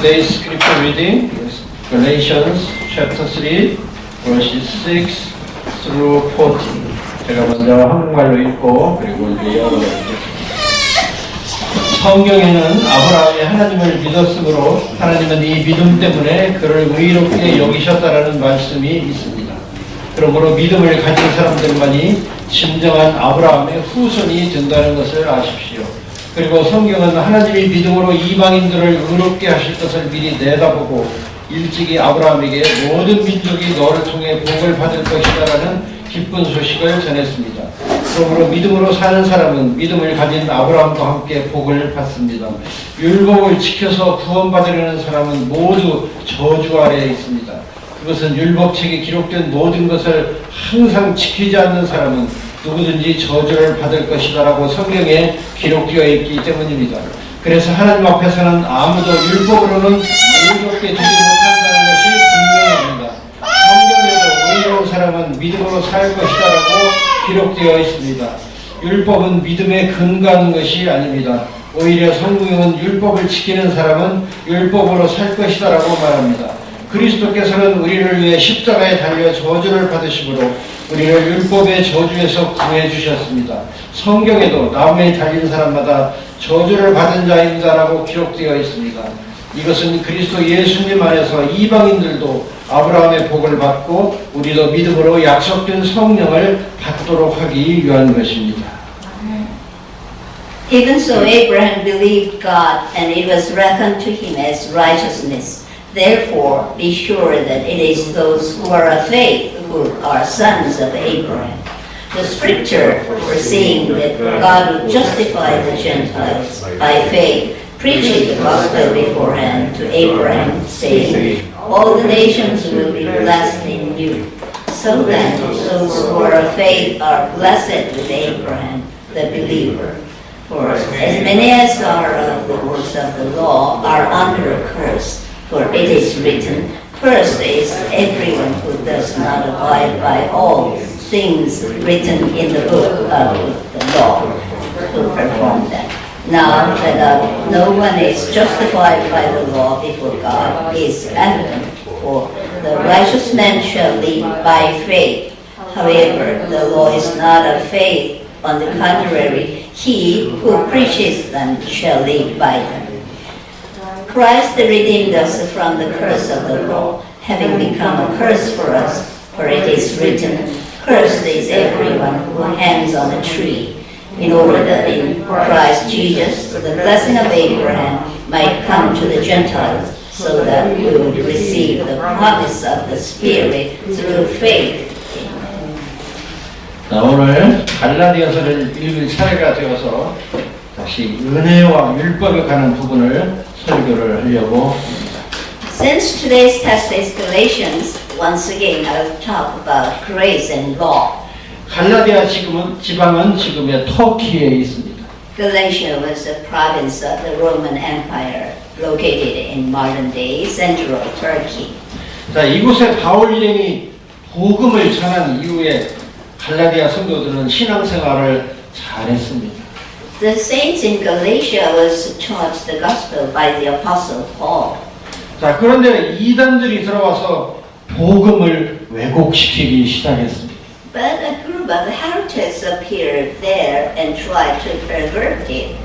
Today's scripture reading is Galatians chapter 3, verses 6 through 14. 제가 먼저 한국말로 읽고 그리고 이제 영어로 읽겠습니다. 성경에는 아브라함이 하나님을 믿었으므로 하나님은 이 믿음 때문에 그를 의롭게 여기셨다라는 말씀이 있습니다. 그러므로 믿음을 가진 사람들만이 진정한 아브라함의 후손이 된다는 것을 아십시오. 그리고 성경은 하나님이 믿음으로 이방인들을 의롭게 하실 것을 미리 내다보고 일찍이 아브라함에게 모든 민족이 너를 통해 복을 받을 것이다라는 기쁜 소식을 전했습니다. 그러므로 믿음으로 사는 사람은 믿음을 가진 아브라함과 함께 복을 받습니다. 율법을 지켜서 구원받으려는 사람은 모두 저주 아래에 있습니다. 그것은 율법책에 기록된 모든 것을 항상 지키지 않는 사람은 누구든지 저주를 받을 것이다라고 성경에 기록되어 있기 때문입니다. 그래서 하나님 앞에서는 아무도 율법으로는 의롭게 되지 못한다는 것이 분명합니다. 성경에도 의로운 사람은 믿음으로 살 것이다라고 기록되어 있습니다. 율법은 믿음에 근거하는 것이 아닙니다. 오히려 성경은 율법을 지키는 사람은 율법으로 살 것이다라고 말합니다. 그리스도께서는 우리를 위해 십자가에 달려 저주를 받으심으로 우리를 율법의 저주에서 구해 주셨습니다. 성경에도 나무에 달린 사람마다 저주를 받은 자입니다라고 기록되어 있습니다. 이것은 그리스도 예수님 안에서 이방인들도 아브라함의 복을 받고 우리도 믿음으로 약속된 성령을 받도록 하기 위한 것입니다. Even so, Abraham believed God, and it was reckoned to him as righteousness. Therefore, be sure that it is those who are of faith who are sons of Abraham. The scripture, foreseeing that God would justify the Gentiles by faith, preached the gospel beforehand to Abraham, saying, all the nations will be blessed in you. So then, those who are of faith are blessed with Abraham, the believer. For as many as are of the works of the law are under a curse. For it is written, cursed is everyone who does not abide by all things written in the book of the law to perform them. Now that no one is justified by the law before God is evident, for the righteous man shall live by faith. However, the law is not of faith. On the contrary, he who preaches them shall live by them. Christ redeemed us from the curse of the law, having become a curse for us, for it is written, cursed is everyone who hangs on a tree, in order that in Christ Jesus the blessing of Abraham might come to the Gentiles, so that we would receive the promise of the Spirit through faith. 자, 오늘 갈라디아서를 읽을 차례가 되어서 다시 은혜와 율법에 관한 부분을 설교를 하려고 합니다. Since today's text is Galatians, once again I'll talk about grace and law. 갈라디아 지방은 지금의 터키에 있습니다. Galatia was a province of the Roman Empire, located in modern-day central Turkey. 자, 이곳에 바울 일행이 복음을 전한 이후에 갈라디아 성도들은 신앙생활을 잘했습니다. The saints in Galatia was taught the gospel by the apostle Paul. 자, 그런데 이단들이 들어와서 복음을 왜곡시키기 시작했습니다. But a group of heretics appeared there and tried to pervert it.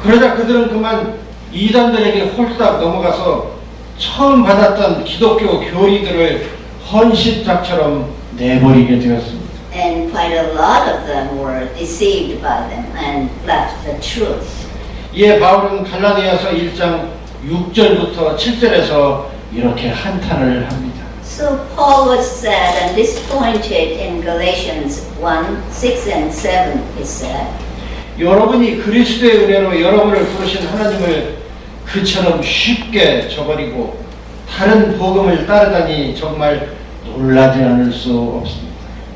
그러자 그들은 그만 이단들에게 홀딱 넘어가서 처음 받았던 기독교 교리들을 헌신짝처럼 내버리게 되었습니다. And quite a lot of them were deceived by them and left the truth. 이에 바울은 갈라디아서 1장 6절부터 7절에서 이렇게 한탄을 합니다. So Paul was sad and disappointed in Galatians 1, 6 and 7, he said. 여러분이 그리스도의 은혜로 여러분을 부르신 하나님을 그처럼 쉽게 저버리고 다른 복음을 따르다니 정말 놀라지 않을 수 없습니다.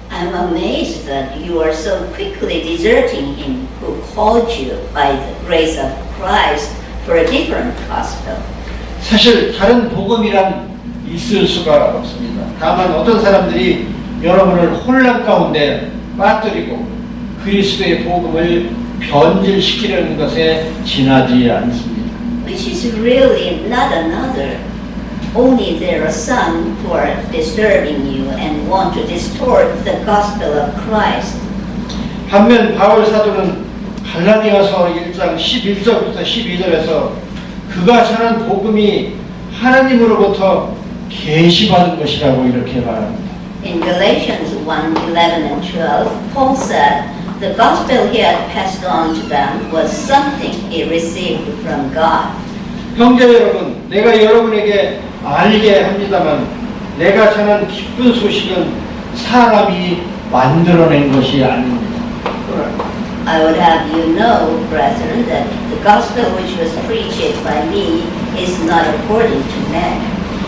I'm amazed that you are so quickly deserting him who called you by the grace of Christ for a different gospel. 사실 다른 복음이란 있을 수가 없습니다. 다만 어떤 사람들이 여러분을 혼란 가운데 빠뜨리고 그리스도의 복음을 변질시키려는 것에 지나지 않습니다. Which is is really not another. Only there are some who are disturbing you and want to distort the gospel of Christ. 반면 바울 사도는 갈라디아서 1장 11절부터 12절에서 그가 전한 복음이 하나님으로부터 계시받은 것이라고 이렇게 말합니다. In Galatians 1:11 and 12, Paul said the gospel he had passed on to them was something he received from God. 형제 여러분, 내가 여러분에게 알게 합니다만 내가 전한 기쁜 소식은 사람이 만들어낸 것이 아닙니다. I would have you know, brethren, that the gospel which was preached by me is not according to man.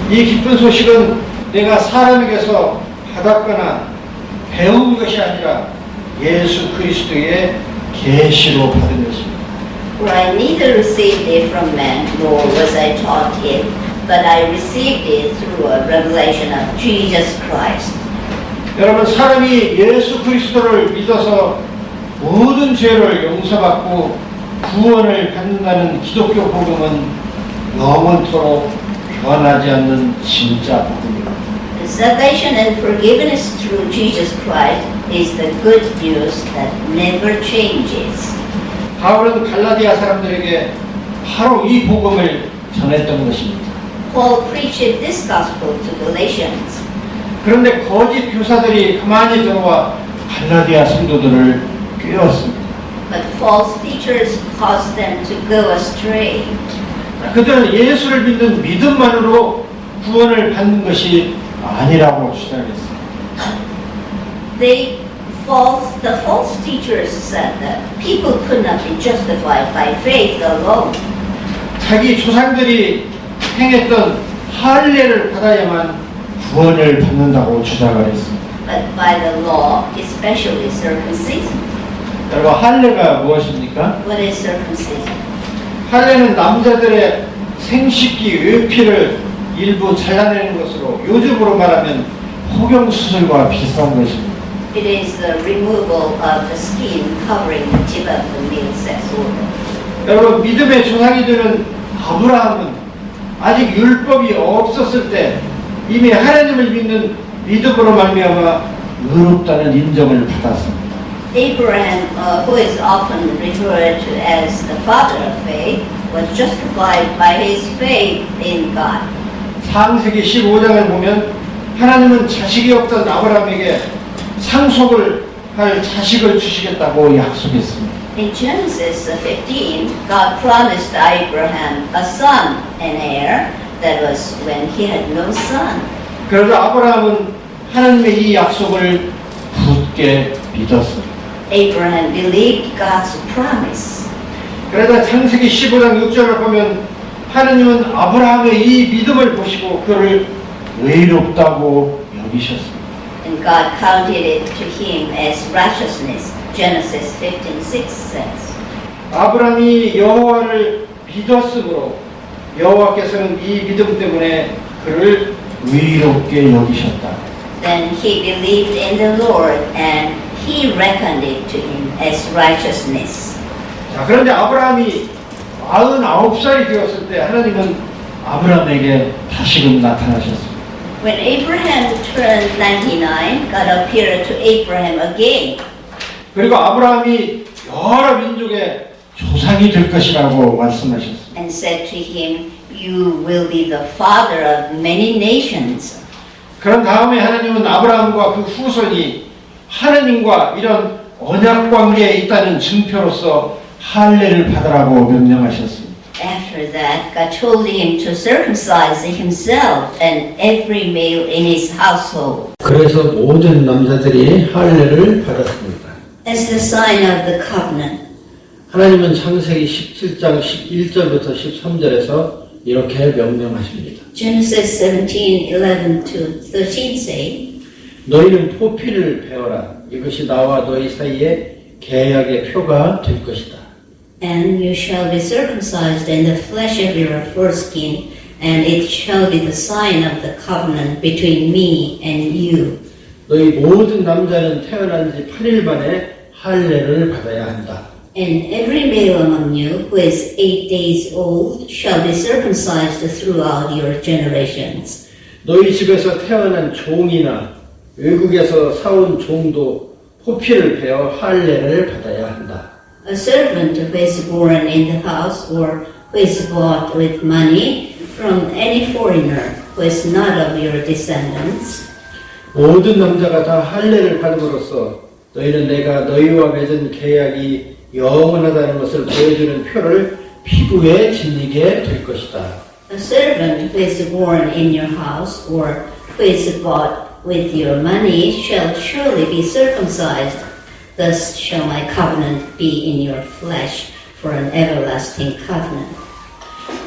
이 기쁜 소식은 내가 사람에게서 받았거나 배운 것이 아니라 예수 그리스도의 계시로 받은 것입니다. For I neither received it from man, nor was I taught it, but I received it through a revelation of Jesus Christ. 여러분, 사람이 예수 그리스도를 믿어서 모든 죄를 용서받고 구원을 받는다는 기독교 복음은 영원토록 변하지 않는 진짜 복음입니다. The salvation and forgiveness through Jesus Christ is the good news that never changes. 바울은 갈라디아 사람들에게 바로 이 복음을 전했던 것입니다. Paul preached this gospel to Galatians. 그런데 거짓 교사들이 가만히 들어와 갈라디아 성도들을 꿰었습니다. But false teachers caused them to go astray. 그들은 예수를 믿는 믿음만으로 구원을 받는 것이 아니라고 주장했습니다. The false teachers said that people could not be justified by faith alone. 자기 조상들이 행했던 할례를 받아야만 구원을 받는다고 주장을 했습니다. But by the law, especially circumcision. 여러분, 할례가 무엇입니까? What is circumcision? 할례는 남자들의 생식기 외피를 일부 잘라내는 것으로 요즘으로 말하면 호경 수술과 비슷한 것입니다. It is the removal of the skin covering the tip of the male sex organ. 여러분, 믿음의 조상이 되는 아브라함은 아직 율법이 없었을 때 이미 하나님을 믿는 믿음으로 말미암아 의롭다는 인정을 받았습니다. Abraham, who is often referred to as the father of faith, was justified by his faith in God. 창세기 15장을 보면 하나님은 자식이 없던 아브라함에게 상속을 할 자식을 주시겠다고 약속했습니다. In Genesis 15, God promised Abraham a son, an heir. That was when he had no son. 그래서 아브라함은 하나님의 이 약속을 굳게 믿었습니다. Abraham believed God's promise. 그러다 창세기 15장 6절을 보면 하나님은 아브라함의 이 믿음을 보시고 그를 의롭다고 여기셨습니다. And God counted it to him as righteousness. Genesis 15:6 says. 아브라함이 여호와를 믿었으므로 여호와께서는 이 믿음 때문에 그를 의롭게 여기셨다. Then he believed in the Lord and he reckoned it to him as righteousness. 자, 그런데 아브라함이 99살이 되었을 때 하나님은 아브라함에게 다시금 나타나셨습니다. When Abraham turned 99, God appeared to Abraham again. 그리고 아브라함이 여러 민족의 조상이 될 것이라고 말씀하셨습니다. And said to him, you will be the father of many nations. 그런 다음에 하나님은 아브라함과 그 후손이 하나님과 이런 언약 관계에 있다는 증표로서 할례를 받으라고 명령하셨습니다. After that, God told him to circumcise himself and every male in his household 그래서 모든 남자들이 할례를 받았습니다. as the sign of the covenant. 하나님은 창세기 17장 11절부터 13절에서 이렇게 명령하십니다. Genesis 17:11 to 13 say, 너희는 포피를 베어라. 이것이 나와 너희 사이에 계약의 표가 될 것이다. and you shall be circumcised in the flesh of your foreskin, and it shall be the sign of the covenant between me and you. 너희 모든 남자는 태어난 지 8일 만에 할례를 받아야 한다. And every male among you who is 8 days old shall be circumcised throughout your generations. 너희 집에서 태어난 종이나 외국에서 사온 종도 포피를 베어 할례를 받아야 한다. A servant who is born in the house or who is bought with money from any foreigner who is not of your descendants. 모든 남자가 다 할례를 받음으로써 너희는 내가 너희와 맺은 계약이 영원하다는 것을 보여주는 표를 피부에 지니게 될 것이다. A servant who is born in your house or who is bought with your money shall surely be circumcised. Thus shall my covenant be in your flesh for an everlasting covenant.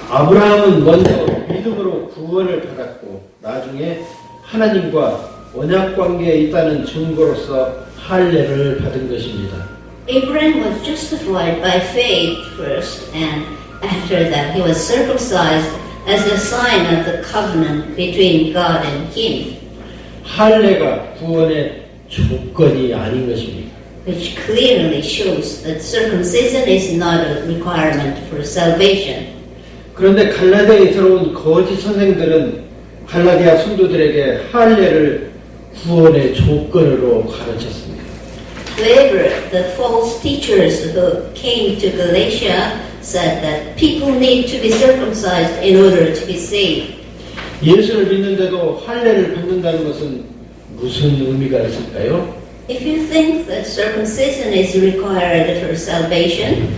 아브라함은 먼저 믿음으로 구원을 받았고 나중에 하나님과 언약 관계에 있다는 증거로서 할례를 받은 것입니다. Abraham was justified by faith first, and after that he was circumcised as a sign of the covenant between God and him, 할례가 구원의 조건이 아닌 것입니다. which clearly shows that circumcision is not a requirement for salvation. 그런데 갈라디아에 들어온 거짓 선생들은 갈라디아 성도들에게 할례를 구원의 조건으로 가르쳤습니다. However, the false teachers who came to Galatia said that people need to be circumcised in order to be saved. 예수를 믿는데도 할례를 받는다는 것은 무슨 의미가 있을까요? If you think that circumcision is required for salvation,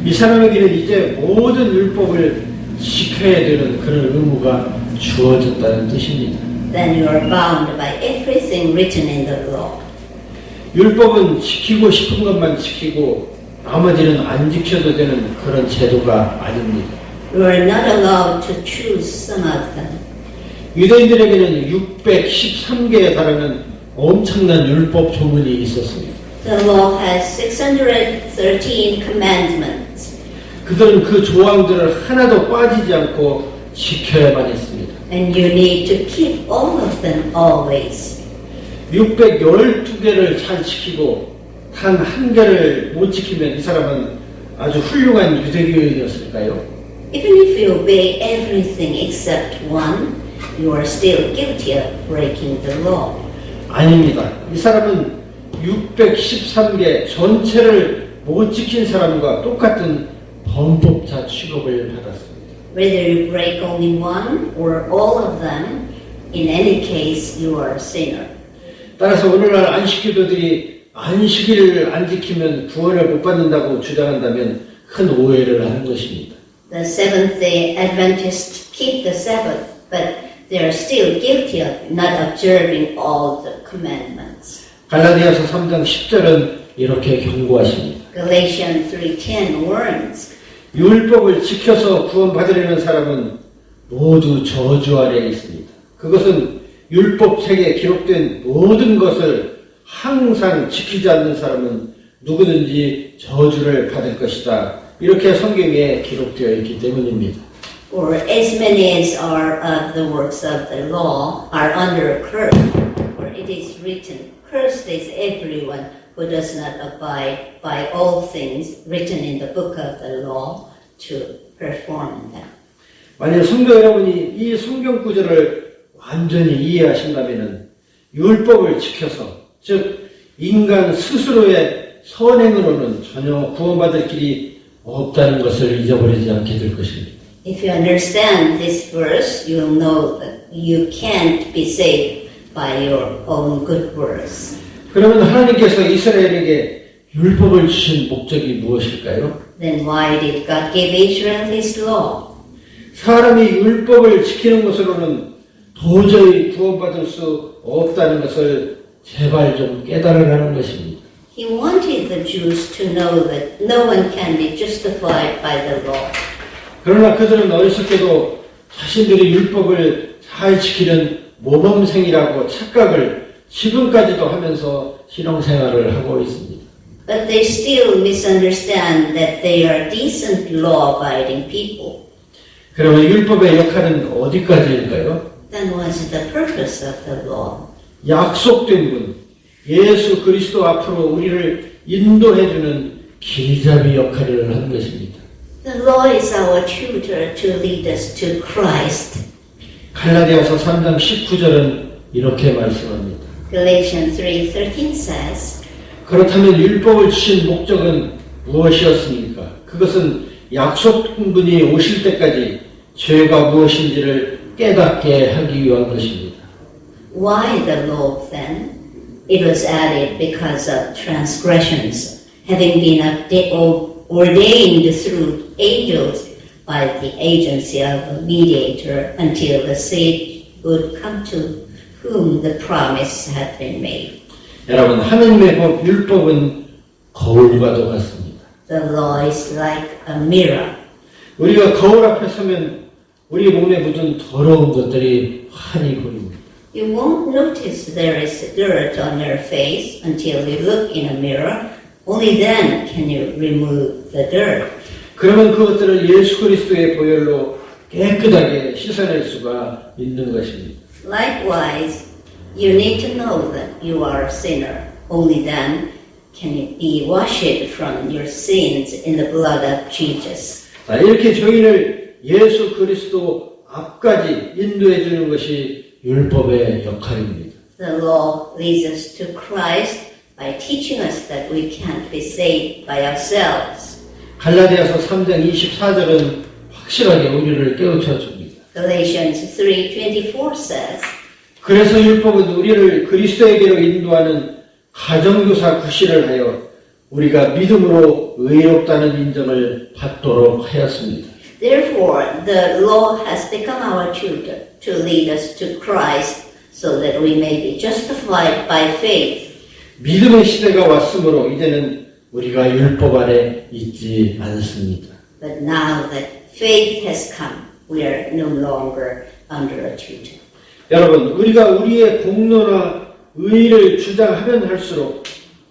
이 사람에게는 이제 모든 율법을 지켜야 되는 그런 의무가 주어졌다는 뜻입니다. then you are bound by everything written in the law. 율법은 지키고 싶은 것만 지키고 나머지는 안 지켜도 되는 그런 제도가 아닙니다. You are not allowed to choose some of them. 유대인들에게는 613개에 달하는 엄청난 율법 조문이 있었습니다. The law has 613 commandments, 그들은 그 조항들을 하나도 빠지지 않고 지켜야만 했습니다. and you need to keep all of them always. 612개를 잘 지키고 단 한 개를 못 지키면 이 사람은 아주 훌륭한 유대교인이었을까요? Even if you obey everything except one, you are still guilty of breaking the law. 아닙니다. 이 사람은 613개 전체를 못 지킨 사람과 똑같은 범법자 취급을 받았습니다. Whether you break only one or all of them, in any case, you are a sinner. 따라서 오늘날 안식교도들이 안식일을 안 지키면 구원을 못 받는다고 주장한다면 큰 오해를 하는 것입니다. The Seventh-day Adventists keep the Sabbath, but they are still guilty of not observing all the commandments. 갈라디아서 3장 10절은 이렇게 경고하십니다. Galatians 3:10 warns, 율법을 지켜서 구원받으려는 사람은 모두 저주 아래에 있습니다. 그것은 율법책에 기록된 모든 것을 항상 지키지 않는 사람은 누구든지 저주를 받을 것이다. 이렇게 성경에 기록되어 있기 때문입니다. For as many as are of the works of the law are under a curse, for it is written, cursed is everyone who does not abide by all things written in the book of the law to perform them. 만약 성도 여러분이 이 성경 구절을 완전히 이해하신다면 율법을 지켜서 즉 인간 스스로의 선행으로는 전혀 구원받을 길이 없다는 것을 잊어버리지 않게 될 것입니다. If you understand this verse, you will know that you can't be saved by your own good works. 그러면 하나님께서 이스라엘에게 율법을 주신 목적이 무엇일까요? Then why did God give Israel His law? 사람이 율법을 지키는 것으로는 도저히 구원받을 수 없다는 것을 제발 좀 깨달으라는 것입니다. He wanted the Jews to know that no one can be justified by the law. 그러나 그들은 어리석게도 자신들이 율법을 잘 지키는 모범생이라고 착각을 지금까지도 하면서 신앙생활을 하고 있습니다. But they still misunderstand that they are decent law-abiding people. 그러면 율법의 역할은 어디까지일까요? Then what's the purpose of the law? 약속된 분, 예수 그리스도 앞으로 우리를 인도해주는 길잡이 역할을 한 것입니다. The law is our tutor to lead us to Christ. 갈라디아서 3장 19절은 이렇게 말씀합니다. Galatians 3:13 says, 그렇다면 율법을 주신 목적은 무엇이었습니까? 그것은 약속분이 오실 때까지 죄가 무엇인지를 깨닫게 하기 위한 것입니다. why the law then? It was added because of transgressions, having been ordained through angels by the agency of a mediator until the sage would come to whom the promise had been made. 여러분, 하나님의 법, 율법은 거울과도 같습니다. The law is like a mirror. 우리가 거울 앞에 서면 우리 몸에 묻은 더러운 것들이 환히 보입니다. You won't notice there is dirt on your face until you look in a mirror. Only then can you remove the dirt. 그러면 그것들을 예수 그리스도의 보혈로 깨끗하게 씻어낼 수가 있는 것입니다. Likewise, you need to know that you are a sinner. Only then can you be washed from your sins in the blood of Jesus. 자, 이렇게 저희를 예수 그리스도 앞까지 인도해 주는 것이 율법의 역할입니다. The law leads us to Christ by teaching us that we can't be saved by ourselves. 갈라디아서 3장 24절은 확실하게 우리를 깨우쳐 줍니다. Galatians 3:24 says, 그래서 율법은 우리를 그리스도에게로 인도하는 가정교사 구실을 하여 우리가 믿음으로 의롭다는 인정을 받도록 하였습니다. Therefore, the law has become our tutor to lead us to Christ so that we may be justified by faith. 믿음의 시대가 왔으므로 이제는 우리가 율법 아래 있지 않습니다. But now that faith has come, we are no longer under a tutor. 여러분, 우리가 우리의 공로나 의의를 주장하면 할수록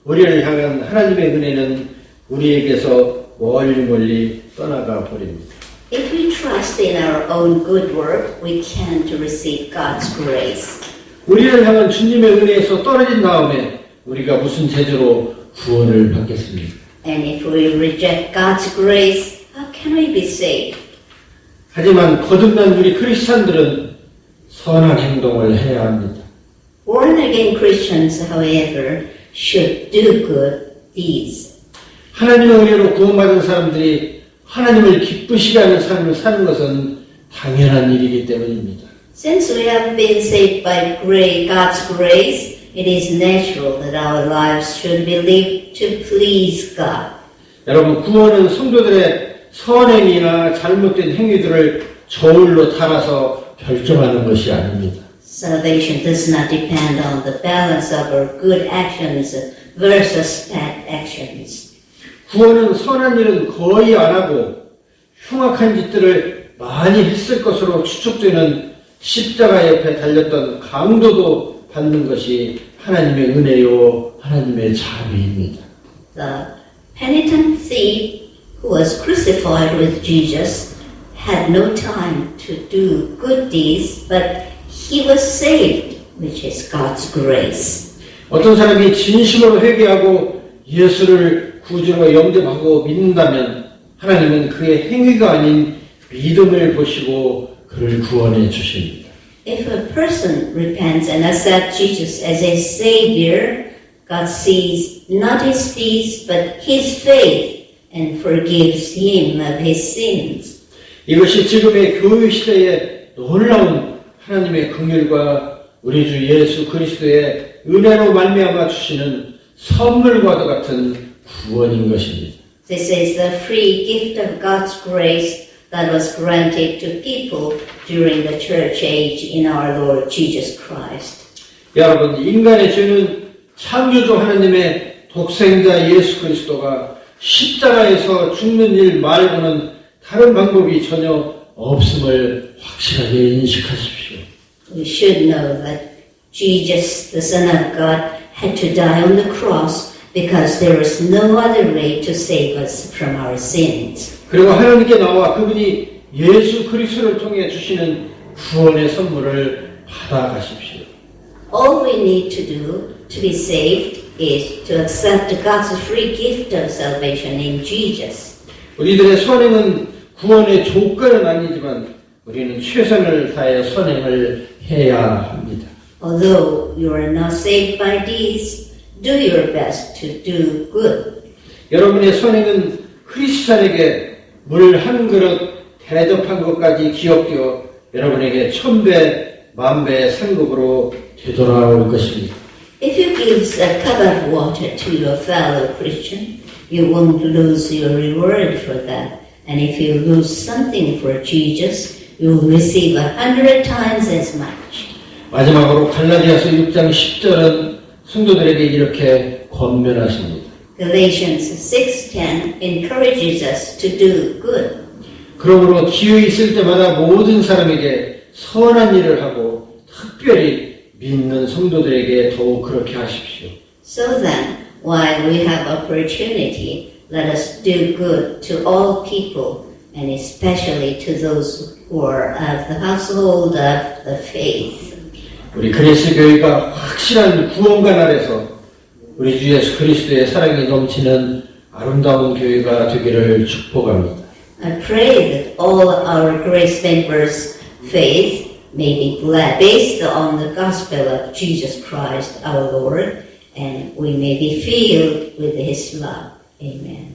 우리를 향한 하나님의 은혜는 우리에게서 멀리 떠나가 버립니다. If we trust in our own good work, we can't receive God's grace. 우리를 향한 주님의 은혜에서 떨어진 다음에 우리가 무슨 재주로 구원을 받겠습니까? And if we reject God's grace, how can we be saved? 하지만 거듭난 우리 크리스찬들은 선한 행동을 해야 합니다. Born again Christians, however, should do good deeds. 하나님의 은혜로 구원받은 사람들이 하나님을 기쁘시게 하는 삶을 사는 것은 당연한 일이기 때문입니다. Since we have been saved by God's grace, it is natural that our lives should be lived to please God. 여러분, 구원은 성도들의 선행이나 잘못된 행위들을 저울로 달아서 결정하는 것이 아닙니다. Salvation does not depend on the balance of our good actions versus bad actions. 구원은 선한 일은 거의 안 하고 흉악한 짓들을 많이 했을 것으로 추측되는 십자가 옆에 달렸던 강도도 받는 것이 하나님의 은혜요, 하나님의 자비입니다. The penitent thief who was crucified with Jesus had no time to do good deeds, but he was saved, which is God's grace. 어떤 사람이 진심으로 회개하고 예수를 구주로 영접하고 믿는다면 하나님은 그의 행위가 아닌 믿음을 보시고 그를 구원해 주십니다. If a person repents and accepts Jesus as a Savior, God sees not his deeds but his faith and forgives him of his sins. 이것이 지금의 교회 시대에 놀라운 하나님의 긍휼과 우리 주 예수 그리스도의 은혜로 말미암아 주시는 선물과도 같은 구원인 것입니다. This is the free gift of God's grace that was granted to people during the church age in our Lord Jesus Christ. 여러분, 인간의 죄는 창조주 하나님의 독생자 예수 그리스도가 십자가에서 죽는 일 말고는 다른 방법이 전혀 없음을 확실하게 인식하십시오. We should know that Jesus, the Son of God, had to die on the cross because there is no other way to save us from our sins. 그리고 하나님께 나와 그분이 예수 그리스도를 통해 주시는 구원의 선물을 받아가십시오. All we need to do to be saved is to accept God's free gift of salvation in Jesus. 우리들의 선행은 구원의 조건은 아니지만 우리는 최선을 다해 선행을 해야 합니다. Although you are not saved by deeds, do your best to do good. 여러분의 선행은 크리스찬에게 물 한 그릇 대접한 것까지 기억되어 여러분에게 1000배, 10,000배의 상급으로 되돌아올 것입니다. If you give a cup of water to your fellow Christian, you won't lose your reward for that. And if you lose something for Jesus, you will receive 100 times as much. 마지막으로 갈라디아서 6장 10절은 성도들에게 이렇게 권면하십니다. Galatians 6:10 encourages us to do good. 그러므로 기회 있을 때마다 모든 사람에게 선한 일을 하고 특별히 믿는 성도들에게 더욱 그렇게 하십시오. So then, while we have opportunity, let us do good to all people, and especially to those who are of the household of the faith. 우리 그리스 교회가 확실한 구원관 아래서 우리 주 예수 그리스도의 사랑이 넘치는 아름다운 교회가 되기를 축복합니다. I pray that all our grace members' faith may be based on the gospel of Jesus Christ our Lord, and we may be filled with His love. Amen.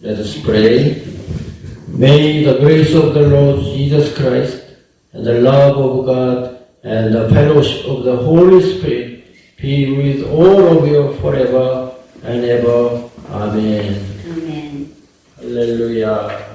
Let us pray. May the grace of the Lord Jesus Christ and the love of God and the fellowship of the Holy Spirit be with all of you forever and ever. Amen. Amen. Hallelujah.